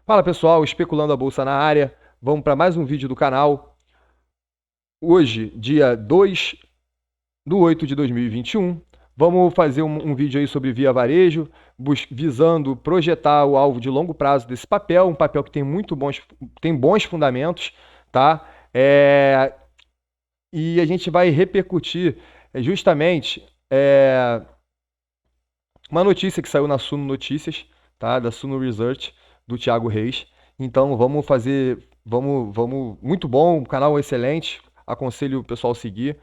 Fala pessoal, especulando a bolsa na área. Vamos para mais um vídeo do canal. Hoje, dia 2/8/2021, vamos fazer um vídeo aí sobre Via Varejo, visando projetar o alvo de longo prazo desse papel, um papel que tem bons fundamentos, tá? E a gente vai repercutir justamente uma notícia que saiu na Suno Notícias, tá? Da Suno Research, do Thiago Reis. Então vamos, muito bom, o canal é excelente, aconselho o pessoal a seguir.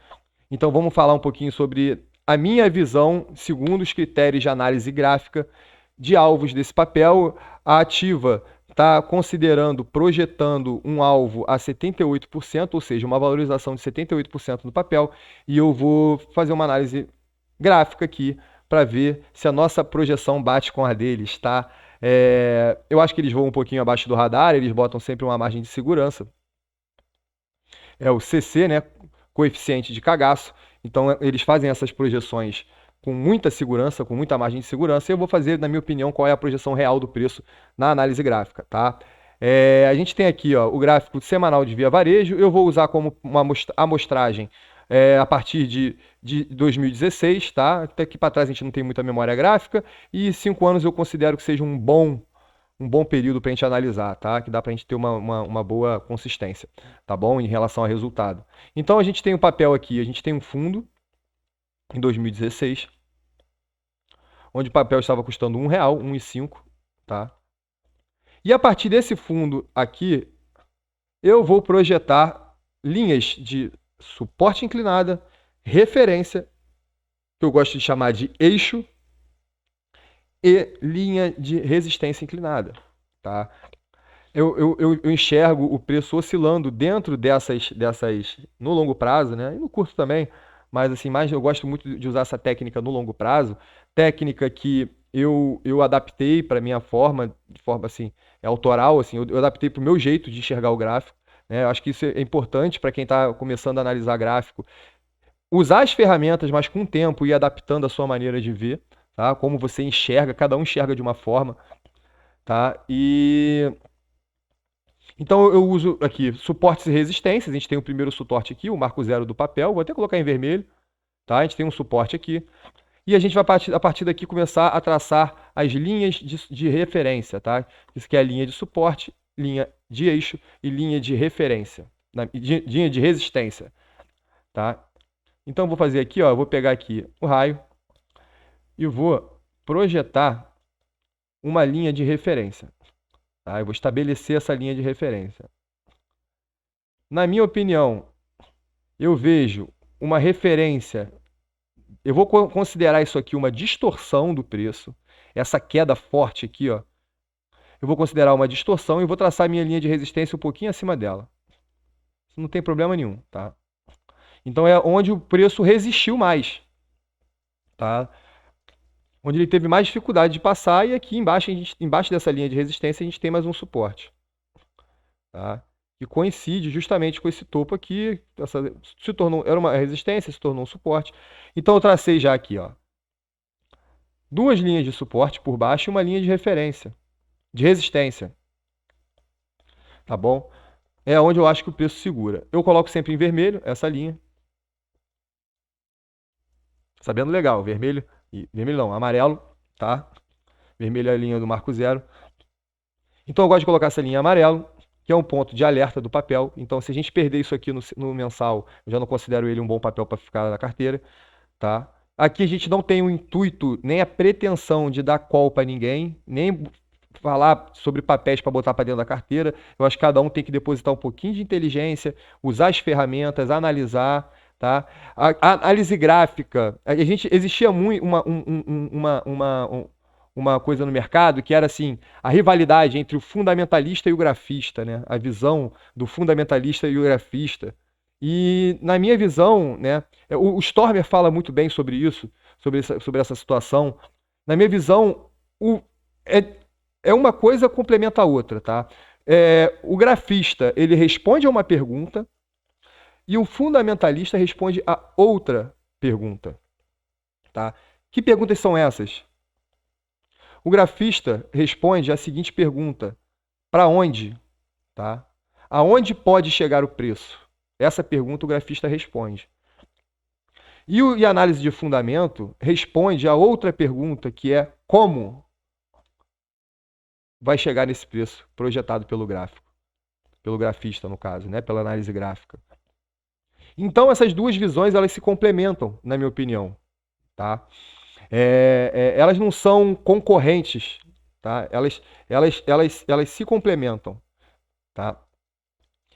Então vamos falar um pouquinho sobre a minha visão, segundo os critérios de análise gráfica, de alvos desse papel. A Ativa está projetando um alvo a 78%, ou seja, uma valorização de 78% no papel, e eu vou fazer uma análise gráfica aqui para ver se a nossa projeção bate com a deles, tá? Eu acho que eles voam um pouquinho abaixo do radar, eles botam sempre uma margem de segurança. É o CC, né? Coeficiente de cagaço. Então eles fazem essas projeções com muita segurança, com muita margem de segurança. E eu vou fazer, na minha opinião, qual é a projeção real do preço na análise gráfica, tá? A gente tem aqui, ó, o gráfico semanal de Via Varejo. Eu vou usar como uma amostragem a partir de 2016, tá? Até aqui para trás a gente não tem muita memória gráfica. E 5 anos eu considero que seja um bom período para a gente analisar, tá? Que dá para a gente ter uma boa consistência, tá bom? Em relação ao resultado. Então a gente tem um papel aqui, a gente tem um fundo em 2016, onde o papel estava custando R$ 1,00, 1,05, tá? E a partir desse fundo aqui, eu vou projetar linhas de suporte inclinada, referência, que eu gosto de chamar de eixo, e linha de resistência inclinada, tá? Eu enxergo o preço oscilando dentro dessas no longo prazo, né? E no curto também, mas assim, eu gosto muito de usar essa técnica no longo prazo, técnica que eu adaptei para minha forma, de forma assim, autoral, assim, eu adaptei para o meu jeito de enxergar o gráfico, né? Eu acho que isso é importante para quem está começando a analisar gráfico, usar as ferramentas, mas com o tempo ir adaptando a sua maneira de ver, tá? Como você enxerga, cada um enxerga de uma forma, tá? Então eu uso aqui suportes e resistências. A gente tem o primeiro suporte aqui, o marco zero do papel. Vou até colocar em vermelho, tá? A gente tem um suporte aqui. E a gente vai a partir daqui começar a traçar as linhas de referência, tá? Isso que é a linha de suporte, linha de eixo e linha de referência, linha de resistência, tá? Então eu vou fazer aqui, ó, eu vou pegar aqui o raio e vou projetar uma linha de referência, tá? Eu vou estabelecer essa linha de referência. Na minha opinião, eu vejo uma referência, eu vou considerar isso aqui uma distorção do preço, essa queda forte aqui, ó, eu vou considerar uma distorção e vou traçar minha linha de resistência um pouquinho acima dela. Isso não tem problema nenhum, tá? Então é onde o preço resistiu mais, tá? Onde ele teve mais dificuldade de passar, e aqui embaixo, embaixo dessa linha de resistência a gente tem mais um suporte, tá? Que coincide justamente com esse topo aqui, era uma resistência, se tornou um suporte. Então eu tracei já aqui, ó, duas linhas de suporte por baixo e uma linha de referência, de resistência, tá bom? É onde eu acho que o preço segura. Eu coloco sempre em vermelho essa linha. Sabendo legal, vermelho não, amarelo, tá? Vermelho é a linha do marco zero. Então eu gosto de colocar essa linha em amarelo, que é um ponto de alerta do papel. Então, se a gente perder isso aqui no mensal, eu já não considero ele um bom papel para ficar na carteira, tá? Aqui a gente não tem o intuito, nem a pretensão de dar call para ninguém, nem falar sobre papéis para botar para dentro da carteira. Eu acho que cada um tem que depositar um pouquinho de inteligência, usar as ferramentas, analisar, tá? A análise gráfica, existia muito uma coisa no mercado que era assim, a rivalidade entre o fundamentalista e o grafista, né? A visão do fundamentalista e o grafista. E na minha visão, né, o Stormer fala muito bem sobre isso, sobre essa situação. Na minha visão, é, uma coisa complementa a outra, tá? O grafista, ele responde a uma pergunta e o fundamentalista responde a outra pergunta, tá? Que perguntas são essas? O grafista responde a seguinte pergunta: Para onde? Tá? Aonde pode chegar o preço? Essa pergunta o grafista responde. E a análise de fundamento responde a outra pergunta, que é como vai chegar nesse preço projetado pelo gráfico, pelo grafista, no caso, né? Pela análise gráfica. Então, essas duas visões, elas se complementam, na minha opinião. Tá? Elas não são concorrentes, tá? Elas se complementam. Tá?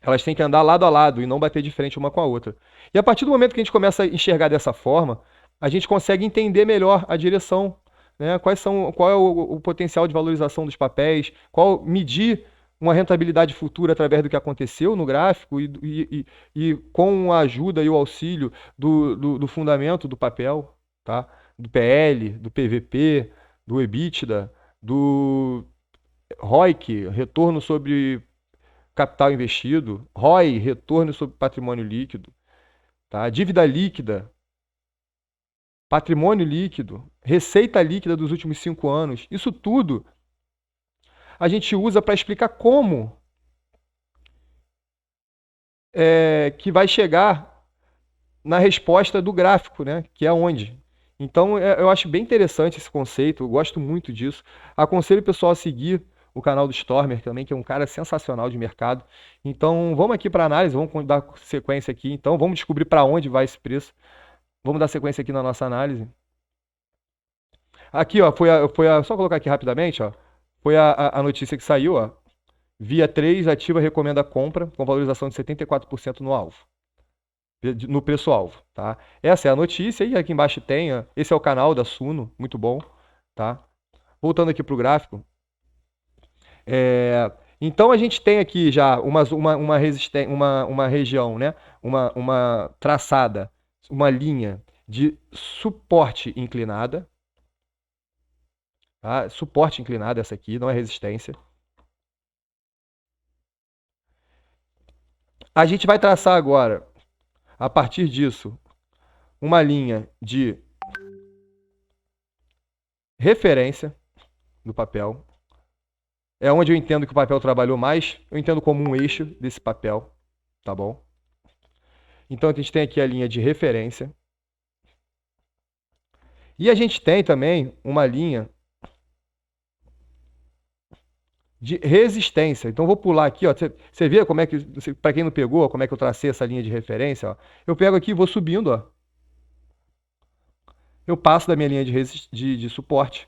Elas têm que andar lado a lado e não bater de frente uma com a outra. E a partir do momento que a gente começa a enxergar dessa forma, a gente consegue entender melhor a direção, né? Qual é o potencial de valorização dos papéis, medir uma rentabilidade futura através do que aconteceu no gráfico e com a ajuda e o auxílio do fundamento do papel, tá? Do PL, do PVP, do EBITDA, do ROIC, retorno sobre capital investido, ROI, retorno sobre patrimônio líquido, tá? Dívida líquida, patrimônio líquido, receita líquida dos últimos 5 anos. Isso tudo a gente usa para explicar como que vai chegar na resposta do gráfico, né? Que é onde. Então, eu acho bem interessante esse conceito, eu gosto muito disso. Aconselho o pessoal a seguir o canal do Stormer também, que é um cara sensacional de mercado. Então, vamos aqui para análise, vamos dar sequência aqui. Então, vamos descobrir para onde vai esse preço. Vamos dar sequência aqui na nossa análise. Aqui, ó, só colocar aqui rapidamente, ó. Foi a notícia que saiu, ó. Via 3, ativa recomenda compra com valorização de 74% no alvo. No preço-alvo, tá? Essa é a notícia e aqui embaixo tem, ó, esse é o canal da Suno, muito bom, tá? Voltando aqui para o gráfico. Então a gente tem aqui já uma região, né? Uma traçada, uma linha de suporte inclinada, tá? Suporte inclinado essa aqui, não é resistência. A gente vai traçar agora, a partir disso, uma linha de referência do papel. É onde eu entendo que o papel trabalhou mais. Eu entendo como um eixo desse papel, tá bom? Então a gente tem aqui a linha de referência. E a gente tem também uma linha de resistência. Então vou pular aqui, ó. Você vê como é que, para quem não pegou, como é que eu tracei essa linha de referência, ó. Eu pego aqui e vou subindo, ó. Eu passo da minha linha de suporte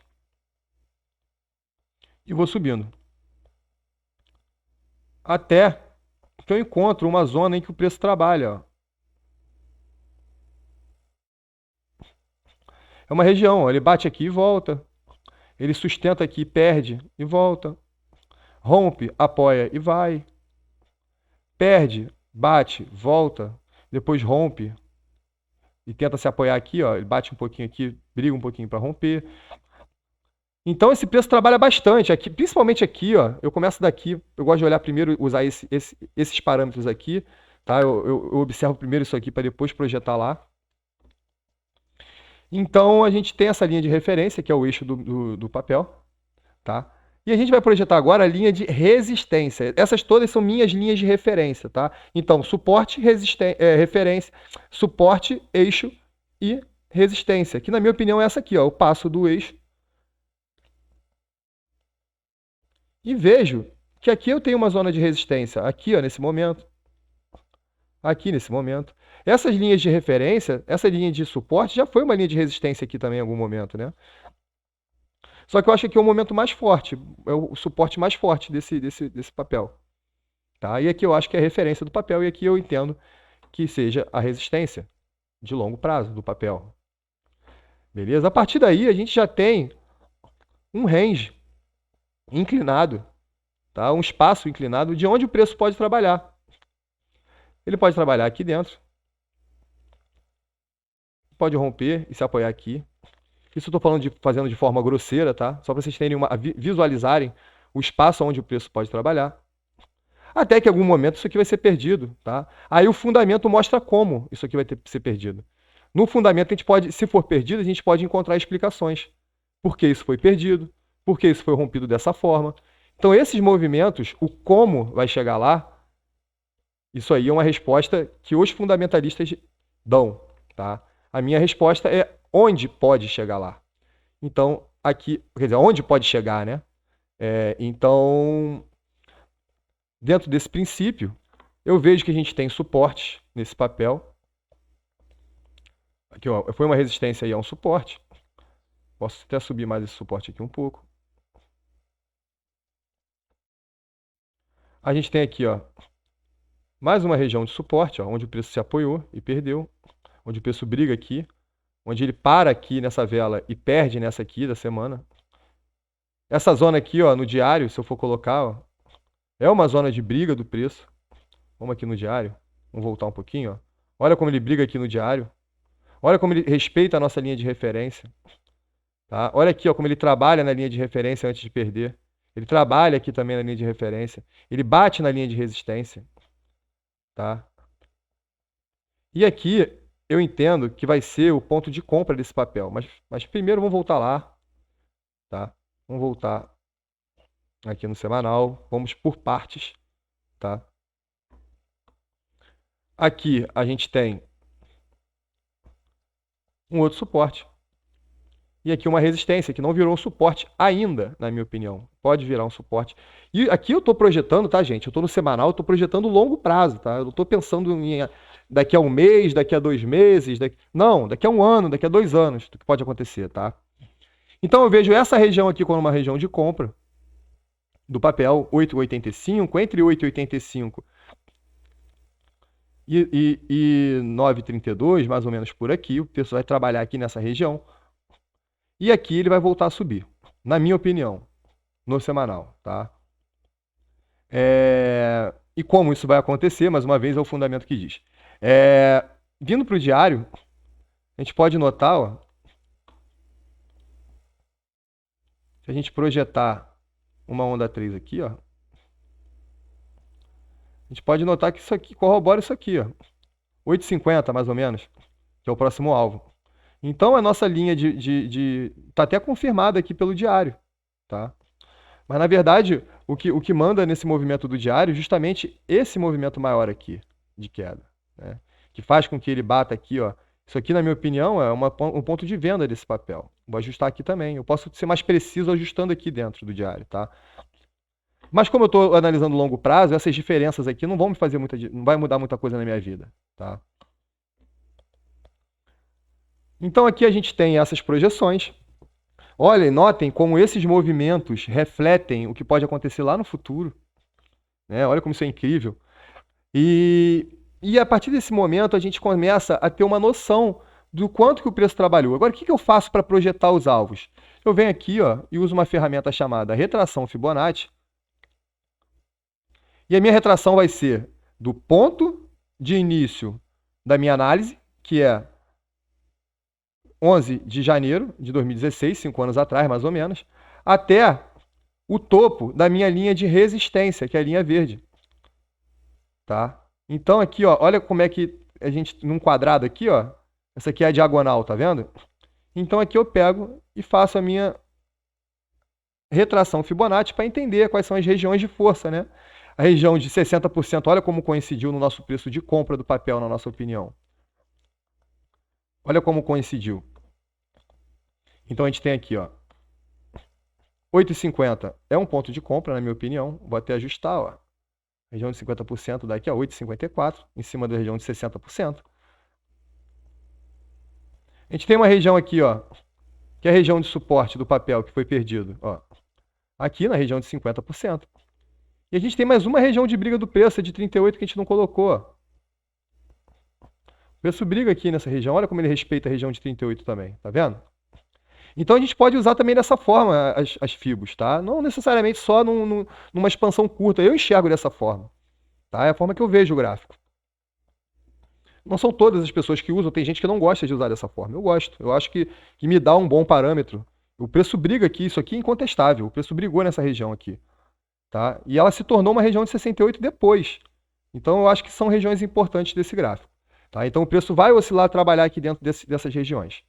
e vou subindo. Até que eu encontro uma zona em que o preço trabalha, ó. É uma região, ó. Ele bate aqui e volta. Ele sustenta aqui, perde e volta. Rompe, apoia e vai. Perde, bate, volta. Depois rompe e tenta se apoiar aqui, ó. Ele bate um pouquinho aqui, briga um pouquinho para romper. Então esse preço trabalha bastante, aqui, principalmente aqui, ó. Eu começo daqui, eu gosto de olhar primeiro, usar esses parâmetros aqui, tá? Eu observo primeiro isso aqui para depois projetar lá. Então a gente tem essa linha de referência, que é o eixo do papel, tá? E a gente vai projetar agora a linha de resistência. Essas todas são minhas linhas de referência, tá? Então, suporte, referência, suporte, eixo e resistência. Que na minha opinião é essa aqui, ó. Eu passo do eixo e vejo que aqui eu tenho uma zona de resistência. Aqui, ó, nesse momento. Aqui nesse momento. Essas linhas de referência, essa linha de suporte já foi uma linha de resistência aqui também em algum momento, né? Só que eu acho que aqui é o momento mais forte, é o suporte mais forte desse papel. Tá? E aqui eu acho que é a referência do papel, e aqui eu entendo que seja a resistência de longo prazo do papel. Beleza? A partir daí, a gente já tem um range inclinado, tá? Um espaço inclinado de onde o preço pode trabalhar. Ele pode trabalhar aqui dentro, pode romper e se apoiar aqui. Isso eu estou fazendo de forma grosseira, tá? Só para vocês visualizarem o espaço onde o preço pode trabalhar. Até que em algum momento isso aqui vai ser perdido, tá? Aí o fundamento mostra como isso aqui vai ser perdido. No fundamento, a gente pode, se for perdido, a gente pode encontrar explicações. Por que isso foi perdido? Por que isso foi rompido dessa forma? Então, esses movimentos, o como vai chegar lá, isso aí é uma resposta que os fundamentalistas dão, tá? A minha resposta é onde pode chegar lá. Então, aqui, quer dizer, onde pode chegar, né? Então, dentro desse princípio, eu vejo que a gente tem suportes nesse papel. Aqui, ó, foi uma resistência aí a um suporte. Posso até subir mais esse suporte aqui um pouco. A gente tem aqui, ó, mais uma região de suporte, ó, onde o preço se apoiou e perdeu, onde o preço briga aqui, onde ele para aqui nessa vela e perde nessa aqui da semana. Essa zona aqui, ó, no diário, se eu for colocar, ó, é uma zona de briga do preço. Vamos aqui no diário. Vamos voltar um pouquinho, ó. Olha como ele briga aqui no diário. Olha como ele respeita a nossa linha de referência. Tá? Olha aqui, ó, como ele trabalha na linha de referência antes de perder. Ele trabalha aqui também na linha de referência. Ele bate na linha de resistência. Tá? E aqui eu entendo que vai ser o ponto de compra desse papel. Mas primeiro vamos voltar lá. Tá? Vamos voltar aqui no semanal. Vamos por partes. Tá? Aqui a gente tem um outro suporte. E aqui uma resistência, que não virou um suporte ainda, na minha opinião. Pode virar um suporte. E aqui eu estou projetando, tá, gente? Eu estou no semanal, eu estou projetando longo prazo, tá? Eu não estou pensando em daqui a um mês, daqui a 2 meses. Não, daqui a um ano, daqui a 2 anos, o que pode acontecer, tá? Então eu vejo essa região aqui como uma região de compra do papel, 8,85, entre 8,85 e 9,32, mais ou menos por aqui. O preço vai trabalhar aqui nessa região. E aqui ele vai voltar a subir, na minha opinião, no semanal, tá? E como isso vai acontecer, mais uma vez, é o fundamento que diz. Vindo para o diário, a gente pode notar, ó, se a gente projetar uma onda 3 aqui, ó, a gente pode notar que isso aqui corrobora isso aqui, ó, 8,50 mais ou menos, que é o próximo alvo. Então, a nossa linha tá até confirmada aqui pelo diário, tá? Mas, na verdade, o que manda nesse movimento do diário é justamente esse movimento maior aqui, de queda, né? Que faz com que ele bata aqui, ó. Isso aqui, na minha opinião, é um ponto de venda desse papel. Vou ajustar aqui também. Eu posso ser mais preciso ajustando aqui dentro do diário, tá? Mas como eu estou analisando longo prazo, essas diferenças aqui não vão me fazer não vai mudar muita coisa na minha vida, tá? Então aqui a gente tem essas projeções. Olhem, notem como esses movimentos refletem o que pode acontecer lá no futuro, né? Olha como isso é incrível. E a partir desse momento a gente começa a ter uma noção do quanto que o preço trabalhou. Agora, o que eu faço para projetar os alvos? Eu venho aqui, ó, e uso uma ferramenta chamada retração Fibonacci. E a minha retração vai ser do ponto de início da minha análise, que é 11 de janeiro de 2016, 5 anos atrás, mais ou menos, até o topo da minha linha de resistência, que é a linha verde. Tá? Então aqui, ó, olha como é que a gente, num quadrado aqui, ó, essa aqui é a diagonal, tá vendo? Então aqui eu pego e faço a minha retração Fibonacci para entender quais são as regiões de força, né? A região de 60%, olha como coincidiu no nosso preço de compra do papel, na nossa opinião. Olha como coincidiu. Então a gente tem aqui, ó, 8,50 é um ponto de compra, na minha opinião. Vou até ajustar, ó. Região de 50% daqui a 8,54, em cima da região de 60%. A gente tem uma região aqui, ó, que é a região de suporte do papel que foi perdido, ó, aqui na região de 50%. E a gente tem mais uma região de briga do preço, de 38, que a gente não colocou. O preço briga aqui nessa região, olha como ele respeita a região de 38 também, tá vendo? Então a gente pode usar também dessa forma as fibos, tá? Não necessariamente só numa expansão curta, eu enxergo dessa forma, tá? É a forma que eu vejo o gráfico. Não são todas as pessoas que usam, tem gente que não gosta de usar dessa forma. Eu gosto, eu acho que me dá um bom parâmetro. O preço briga aqui, isso aqui é incontestável, o preço brigou nessa região aqui, tá? E ela se tornou uma região de 68 depois. Então eu acho que são regiões importantes desse gráfico, tá? Então o preço vai oscilar, trabalhar aqui dentro dessas regiões,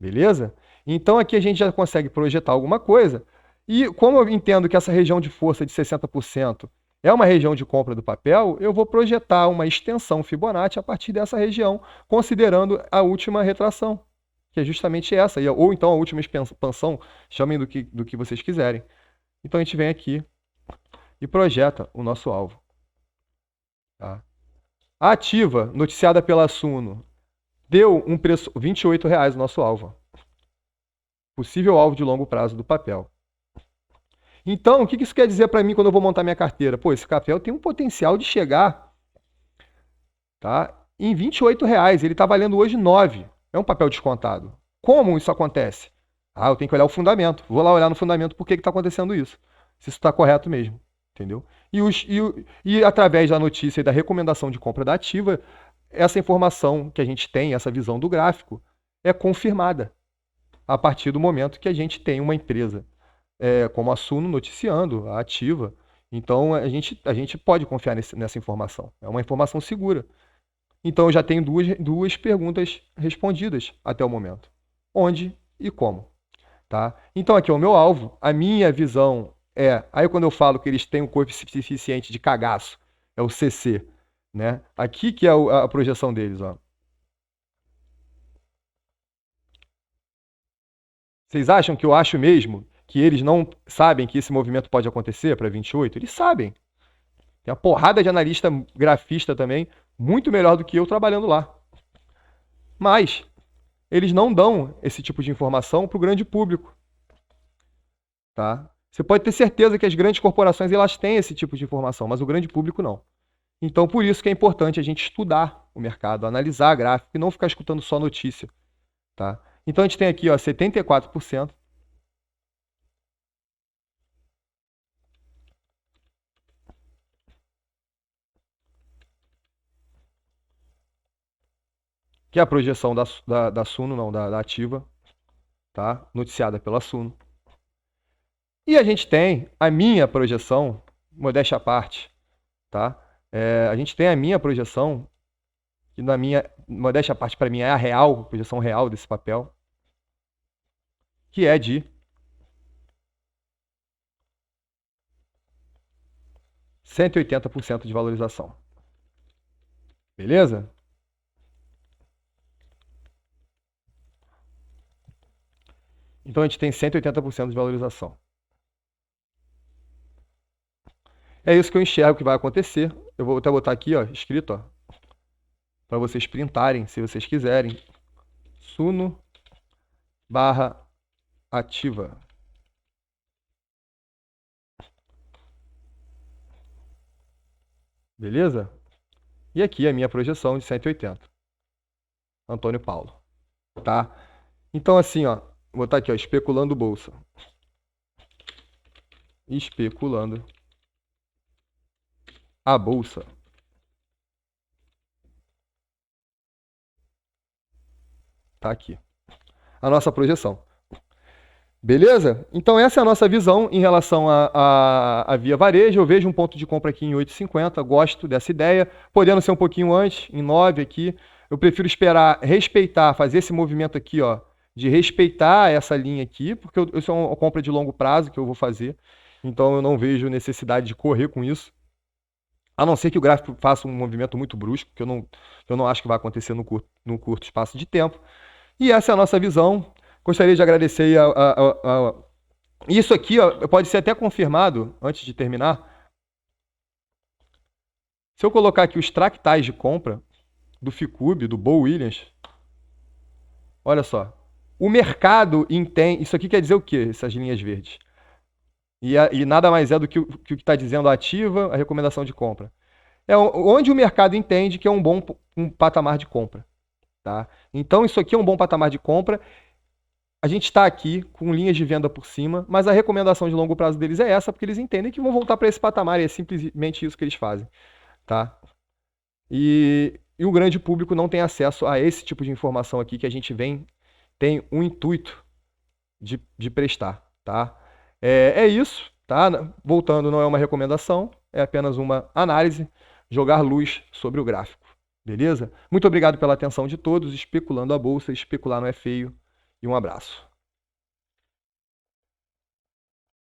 beleza? Então aqui a gente já consegue projetar alguma coisa E como eu entendo que essa região de força de 60% é uma região de compra do papel, eu vou projetar uma extensão Fibonacci a partir dessa região, considerando a última retração, que é justamente essa, ou então a última expansão, chamem do que vocês quiserem. Então a gente vem aqui e projeta o nosso alvo. Tá? A ativa, noticiada pela Suno, deu um preço R$ 28,00 o nosso alvo. Possível alvo de longo prazo do papel. Então, o que isso quer dizer para mim quando eu vou montar minha carteira? Pô, esse papel tem um potencial de chegar, tá, em R$ 28,00. Ele está valendo hoje 9. É um papel descontado. Como isso acontece? Ah, eu tenho que olhar o fundamento. Vou lá olhar no fundamento por que está acontecendo isso. Se isso está correto mesmo. Entendeu? E através da notícia e da recomendação de compra da ativa, essa informação que a gente tem, essa visão do gráfico, é confirmada a partir do momento que a gente tem uma empresa como a Suno noticiando a ativa. Então a gente pode confiar nessa informação. É uma informação segura. Então eu já tenho duas perguntas respondidas até o momento. Onde e como? Tá? Então aqui é o meu alvo. A minha visão aí quando eu falo que eles têm um coeficiente de cagaço, é o CC. Né? Aqui que é a projeção deles. Ó. Vocês acham que eu acho mesmo que eles não sabem que esse movimento pode acontecer para 28? Eles sabem. Tem uma porrada de analista grafista também, muito melhor do que eu trabalhando lá. Mas eles não dão esse tipo de informação para o grande público. Tá? Você pode ter certeza que as grandes corporações elas têm esse tipo de informação, mas o grande público não. Então, por isso que é importante a gente estudar o mercado, analisar a gráfica e não ficar escutando só notícia. Tá? Então, a gente tem aqui ó, 74%. Que é a projeção da Suno, não, da ativa, tá? Noticiada pela Suno. E a gente tem a minha projeção, modéstia à parte, tá? A gente tem a minha projeção, que na minha, modéstia à parte para mim é a real, a projeção real desse papel, que é de 180% de valorização. Beleza? Então a gente tem 180% de valorização. É isso que eu enxergo que vai acontecer. Eu vou até botar aqui, ó, escrito, ó, para vocês printarem, se vocês quiserem. Suno barra ativa. Beleza? E aqui a minha projeção de 180. Antônio Paulo. Tá? Então assim, ó, vou botar aqui, ó, especulando bolsa. Especulando a bolsa. Tá aqui. A nossa projeção. Beleza? Então essa é a nossa visão em relação à Via Varejo. Eu vejo um ponto de compra aqui em 8,50, gosto dessa ideia, podendo ser um pouquinho antes, em 9 aqui. Eu prefiro esperar, respeitar, fazer esse movimento aqui, ó, de respeitar essa linha aqui, porque isso é uma compra de longo prazo que eu vou fazer. Então eu não vejo necessidade de correr com isso. A não ser que o gráfico faça um movimento muito brusco, que eu não acho que vai acontecer no curto espaço de tempo. E essa é a nossa visão. Gostaria de agradecer isso aqui, ó, pode ser até confirmado, antes de terminar. Se eu colocar aqui os tractais de compra do Ficube, do Bo Williams, olha só. O mercado entende... Isso aqui quer dizer o quê, essas linhas verdes? E nada mais é do que o que está dizendo a ativa, a recomendação de compra. É onde o mercado entende que é um patamar de compra. Tá? Então, isso aqui é um bom patamar de compra. A gente está aqui com linhas de venda por cima, mas a recomendação de longo prazo deles é essa, porque eles entendem que vão voltar para esse patamar e é simplesmente isso que eles fazem. Tá? E o grande público não tem acesso a esse tipo de informação aqui que a gente tem um intuito de prestar. Tá? É isso. Tá? Voltando, não é uma recomendação, é apenas uma análise, jogar luz sobre o gráfico. Beleza? Muito obrigado pela atenção de todos. Especulando a bolsa, especular não é feio. E um abraço.